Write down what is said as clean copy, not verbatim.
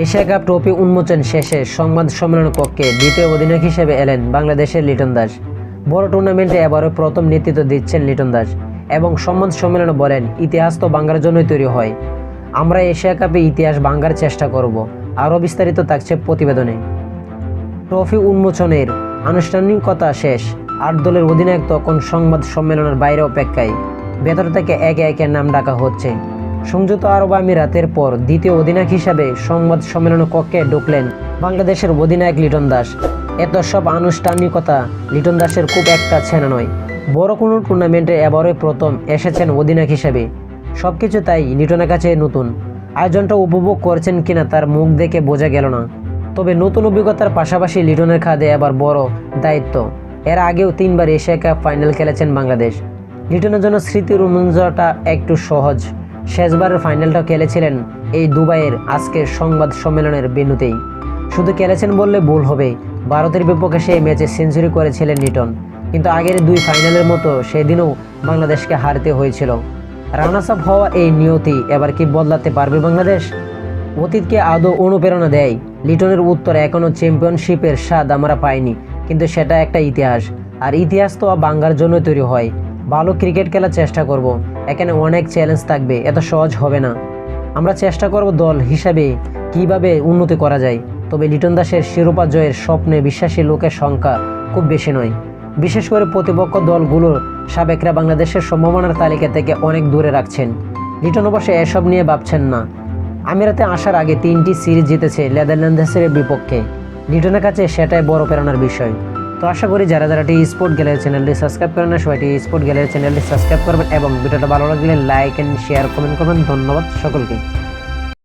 Asia cup trophy উন্মোচন শেষে সংবাদ সম্মেলন কক্ষে দ্বিতীয় অধিনায়ক হিসেবে এলেন বাংলাদেশের লিটন দাস। বড় টুর্নামেন্টে এবারও প্রথম নেতৃত্ব দিচ্ছেন লিটন দাস এবং সংবাদ সম্মেলনে বলেন, ইতিহাস তো বাংলার জন্যই তৈরি হয়। আমরা এশিয়া কাপে ইতিহাস ভাঙার চেষ্টা করব। আরও বিস্তারিত থাকছে প্রতিবেদনে। ট্রফি উন্মোচনের আনুষ্ঠানিকতা শেষ। ৮ দলের অধিনায়ক তখন সংবাদ সম্মেলনের বাইরে অপেক্ষায়। ভেতর থেকে একে একে নাম ডাকা হচ্ছে। সংযুক্ত আরব আমিরাতের পর দ্বিতীয় অধিনায়ক হিসাবে সংবাদ সম্মেলন কক্ষে ঢুকলেন বাংলাদেশের অধিনায়ক লিটন দাস। এত সব আনুষ্ঠানিকতা লিটন দাসের খুব একটা ছেনা নয়। বড় কোনো টুর্নামেন্টে এবারই প্রথম এসেছেন অধিনায়ক হিসেবে। সবকিছু তাই লিটনের কাছে নতুন। আয়োজনটা উপভোগ করছেন কিনা তার মুখ দেখে বোঝা গেল না। তবে নতুন অভিজ্ঞতার পাশাপাশি লিটনের খাদে এবার বড় দায়িত্ব। এর আগেও 3 বার এশিয়া কাপ ফাইনাল খেলেছেন বাংলাদেশ। লিটনের জন্য স্মৃতি রোমাঞ্চটা একটু সহজ। শেষবারের ফাইনালটা খেলেছিলেন এই দুবাইয়ের আজকের সংবাদ সম্মেলনের ভেন্যুতেই। শুধু খেলেছেন বললে ভুল হবে। ভারতের বিপক্ষে সেই ম্যাচে সেঞ্চুরি করেছিলেন লিটন। কিন্তু আগের 2 ফাইনালের মতো সেদিনও বাংলাদেশকে হারতে হয়েছিল। রানার্স আপ হওয়া এই নিয়তি এবার কি বদলাতে পারবে বাংলাদেশ? অতীতকে আদৌ অনুপ্রেরণা দেয়? লিটনের উত্তর, এখনও চ্যাম্পিয়নশিপের স্বাদ আমরা পাইনি, কিন্তু সেটা একটা ইতিহাস। আর ইতিহাস তো বাংলার জন্য তৈরি হয়। ভালো ক্রিকেট খেলার চেষ্টা করব। এখানে অনেক চ্যালেঞ্জ থাকবে, এত সহজ হবে না। আমরা চেষ্টা করব দল হিসাবে কিভাবে উন্নতি করা যায়। তবে লিটন দাসের শিরোপা জয়ের স্বপ্নে বিশ্বাসী লোকের সংখ্যা খুব বেশি নয়। বিশেষ করে প্রতিপক্ষ দলগুলোর সাবেকরা বাংলাদেশের সম্ভাবনার তালিকা থেকে অনেক দূরে রাখছেন। লিটন অবশ্য এসব নিয়ে ভাবছেন না। আমিরাতে আসার আগে 3টি সিরিজ জিতেছে নেদারল্যান্ডসের বিপক্ষে। লিটনের কাছে সেটাই বড় প্রেরণার বিষয়। তো আশা করি যারা টি স্পোর্ট গ্যালারি চ্যানেলটি সাবস্ক্রাইব করেন না, সবাই টি স্পোর্ট গ্যালারি চ্যানেলটি সাবস্ক্রাইব করবেন এবং ভিডিওটা ভালো লাগলে লাইক এন্ড শেয়ার কমেন্ট করবেন। ধন্যবাদ সকলকে।